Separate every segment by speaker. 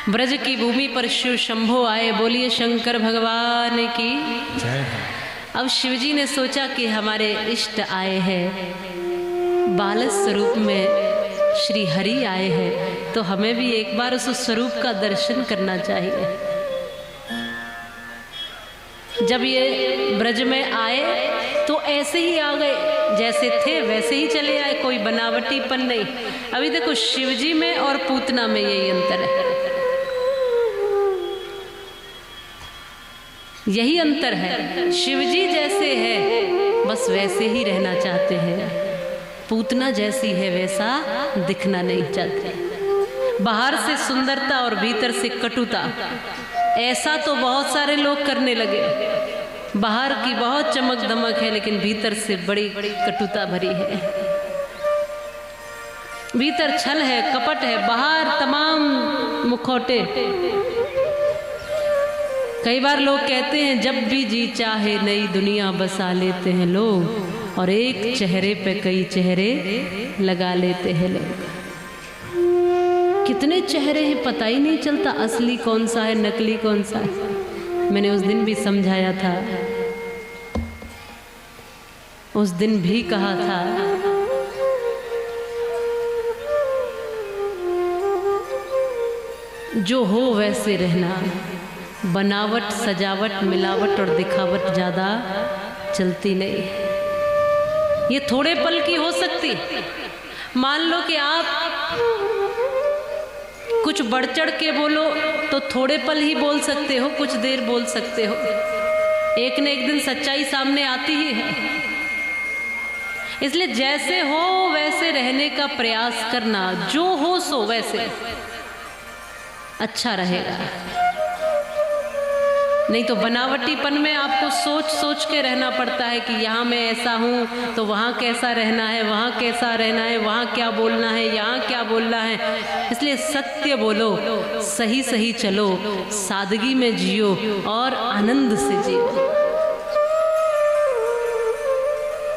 Speaker 1: ब्रज की भूमि पर शिव शंभो आए, बोलिए शंकर भगवान की
Speaker 2: जय।
Speaker 1: अब शिवजी ने सोचा कि हमारे इष्ट आए हैं, बालक स्वरूप में श्री हरि आए हैं, तो हमें भी एक बार उस स्वरूप का दर्शन करना चाहिए। जब ये ब्रज में आए तो ऐसे ही आ गए, जैसे थे वैसे ही चले आए, कोई बनावटीपन नहीं। अभी देखो शिवजी में और पूतना में यही अंतर है, यही अंतर है। शिवजी जैसे है बस वैसे ही रहना चाहते हैं, पूतना जैसी है वैसा दिखना नहीं चाहते। बाहर से सुंदरता और भीतर से कटुता, ऐसा तो बहुत सारे लोग करने लगे। बाहर की बहुत चमक दमक है लेकिन भीतर से बड़ी कटुता भरी है। भीतर छल है, कपट है, बाहर तमाम मुखौटे। कई बार लोग कहते हैं जब भी जी चाहे नई दुनिया बसा लेते हैं लोग, और एक चेहरे पे कई चेहरे लगा लेते हैं लोग। कितने चेहरे हैं पता ही नहीं चलता, असली कौन सा है नकली कौन सा है। मैंने उस दिन भी समझाया था, उस दिन भी कहा था जो हो वैसे रहना, बनावट सजावट मिलावट और दिखावट ज़्यादा चलती नहीं। ये थोड़े पल की हो सकती। मान लो कि आप कुछ बढ़ चढ़ के बोलो तो थोड़े पल ही बोल सकते हो, कुछ देर बोल सकते हो। एक न एक दिन सच्चाई सामने आती ही है। इसलिए जैसे हो वैसे रहने का प्रयास करना, जो हो सो वैसे अच्छा रहेगा। नहीं तो बनावटीपन में आपको सोच सोच के रहना पड़ता है कि यहाँ मैं ऐसा हूँ तो वहाँ कैसा रहना है, वहाँ कैसा रहना है, वहाँ क्या बोलना है, यहाँ क्या बोलना है। इसलिए सत्य बोलो, सही सही चलो, सादगी में जियो और आनंद से जियो।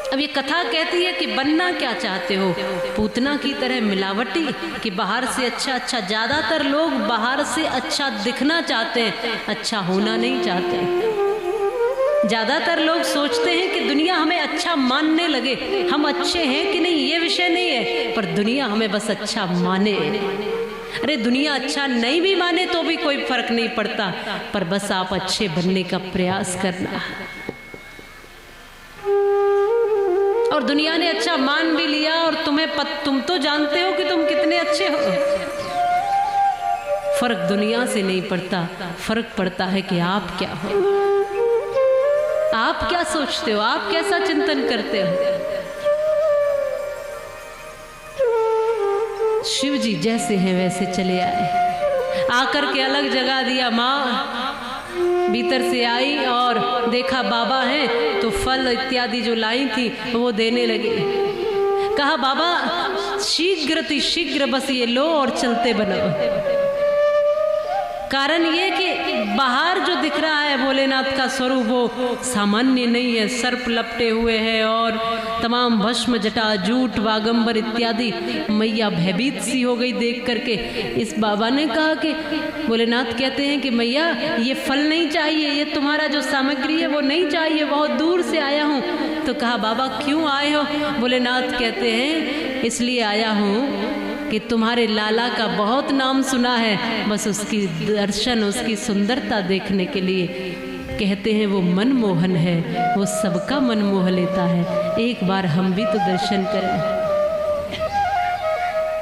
Speaker 1: अब ये कथा कहती है कि बनना क्या चाहते हो, पूतना की तरह मिलावटी कि बाहर से अच्छा अच्छा। ज़्यादातर लोग बाहर से अच्छा दिखना चाहते हैं, अच्छा होना नहीं चाहते। ज़्यादातर लोग सोचते हैं कि दुनिया हमें अच्छा मानने लगे, हम अच्छे हैं कि नहीं ये विषय नहीं है, पर दुनिया हमें बस अच्छा माने। अरे दुनिया अच्छा नहीं भी माने तो भी कोई फर्क नहीं पड़ता, पर बस आप अच्छे बनने का प्रयास करना। और दुनिया ने अच्छा मान भी लिया और तुम तो जानते हो कि तुम कितने अच्छे हो। फर्क दुनिया से नहीं पड़ता, फर्क पड़ता है कि आप क्या हो, आप क्या सोचते हो, आप कैसा चिंतन करते हो। शिव जी जैसे हैं वैसे चले आए, आकर के अलग जगह दिया। माँ भीतर से आई और देखा बाबा हैं तो फल इत्यादि जो लाई थी वो देने लगे। कहा बाबा शीघ्र बस ये लो और चलते बनो। कारण ये कि बाहर जो दिख रहा है भोलेनाथ का स्वरूप वो सामान्य नहीं है, सर्प लपटे हुए हैं और तमाम भस्म जटा जूट वागंबर इत्यादि। मैया भयभीत सी हो गई देख करके। इस बाबा ने कहा कि भोलेनाथ कहते हैं कि मैया ये फल नहीं चाहिए, ये तुम्हारा जो सामग्री है वो नहीं चाहिए, बहुत दूर से आया हूँ। तो कहा बाबा क्यों आए हो। भोलेनाथ कहते हैं इसलिए आया हूँ कि तुम्हारे लाला का बहुत नाम सुना है, बस उसकी दर्शन उसकी सुंदरता देखने के लिए। कहते हैं वो मनमोहन है, वो सबका मन मोह लेता है, एक बार हम भी तो दर्शन करें।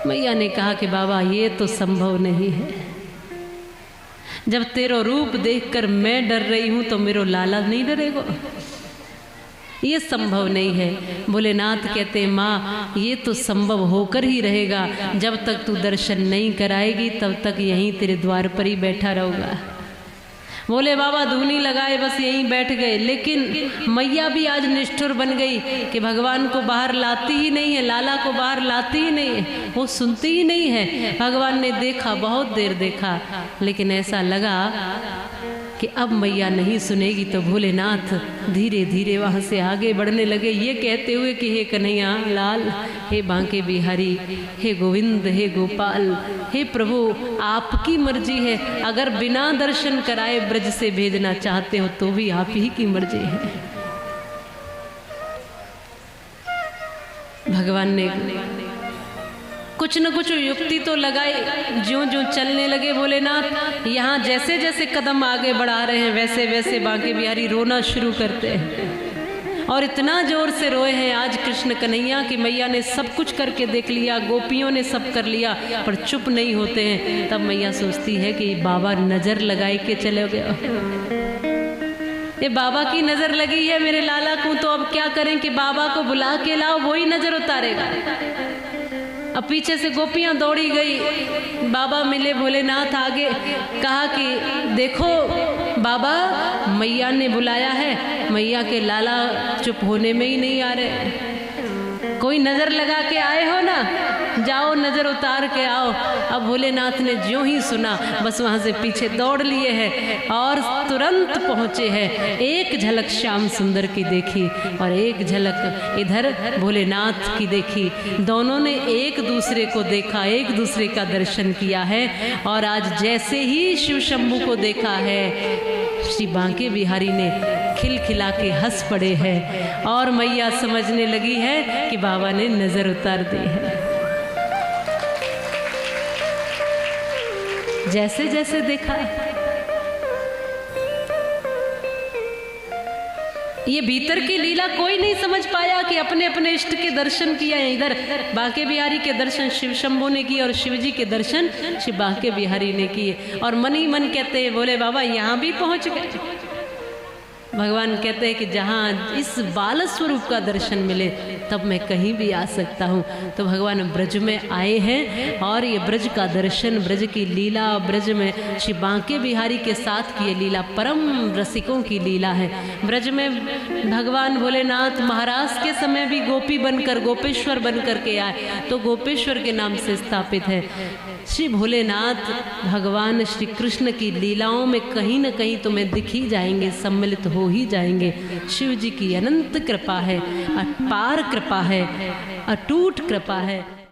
Speaker 1: मैया ने कहा कि बाबा ये तो संभव नहीं है, जब तेरो रूप देखकर मैं डर रही हूँ तो मेरो लाला नहीं डरेगा, ये संभव नहीं है। भोलेनाथ कहते माँ ये तो संभव होकर ही रहेगा, जब तक तू दर्शन नहीं कराएगी तब तक यहीं तेरे द्वार पर ही बैठा रहूँगा। बोले बाबा धूनी लगाए बस यहीं बैठ गए। लेकिन मैया भी आज निष्ठुर बन गई कि भगवान को बाहर लाती ही नहीं है, लाला को बाहर लाती ही नहीं है, वो सुनती ही नहीं है। भगवान ने देखा, बहुत देर देखा, लेकिन ऐसा लगा कि अब मैया नहीं सुनेगी, तो भोलेनाथ धीरे धीरे वहाँ से आगे बढ़ने लगे, ये कहते हुए कि हे कन्हैया लाल, हे बांके बिहारी, हे गोविंद, हे गोपाल, हे प्रभु, आपकी मर्जी है। अगर बिना दर्शन कराए ब्रज से भेजना चाहते हो तो भी आप ही की मर्जी है। भगवान ने कुछ न कुछ युक्ति तो लगाई। ज्यों ज्यों चलने लगे भोलेनाथ, यहाँ जैसे जैसे कदम आगे बढ़ा रहे हैं वैसे वैसे बांके बिहारी रोना शुरू करते हैं। और इतना जोर से रोए हैं आज कृष्ण कन्हैया कि मैया ने सब कुछ करके देख लिया, गोपियों ने सब कर लिया, पर चुप नहीं होते हैं। तब मैया सोचती है कि बाबा नजर लगाए के चले गए, ये बाबा की नजर लगी है मेरे लाला को, तो अब क्या करें कि बाबा को बुला के लाओ, वही नजर उतारेगा। अब पीछे से गोपियां दौड़ी गई, बाबा मिले, भोलेनाथ आगे, कहा कि देखो बाबा, मैया ने बुलाया है, मैया के लाला चुप होने में ही नहीं आ रहे, कोई नजर लगा के आए हो ना, जाओ नजर उतार के आओ। अब भोलेनाथ ने ज्यों ही सुना बस वहां से पीछे दौड़ लिए हैं और तुरंत पहुंचे हैं। एक झलक श्याम सुंदर की देखी और एक झलक इधर भोलेनाथ की देखी। दोनों ने एक दूसरे को देखा, एक दूसरे का दर्शन किया है। और आज जैसे ही शिव शंभू को देखा है, श्री बांके बिहारी ने खिलखिला के हंस पड़े हैं और मैया समझने लगी है कि बाबा ने नजर उतार दी है। जैसे जैसे देखा, ये भीतर की लीला कोई नहीं समझ पाया कि अपने अपने इष्ट के दर्शन किया है। इधर बांके बिहारी के दर्शन शिव शंभू ने किए और शिव जी के दर्शन श्री बांके बिहारी ने किए। और मन ही मन कहते हैं, बोले बाबा यहाँ भी पहुंच गए। भगवान कहते हैं कि जहाँ इस बाल स्वरूप का दर्शन मिले तब मैं कहीं भी आ सकता हूँ। तो भगवान ब्रज में आए हैं और ये ब्रज का दर्शन, ब्रज की लीला, ब्रज में श्री बांके बिहारी के साथ की ये लीला परम रसिकों की लीला है। ब्रज में भगवान भोलेनाथ महाराज के समय भी गोपी बनकर, गोपेश्वर बनकर के आए, तो गोपेश्वर के नाम से स्थापित है। श्री भोलेनाथ भगवान श्री कृष्ण की लीलाओं में कहीं न कहीं तुम्हें दिख ही जाएंगे, सम्मिलित हो ही जाएंगे। शिव जी की अनंत कृपा है, अपार कृपा है, अटूट कृपा है।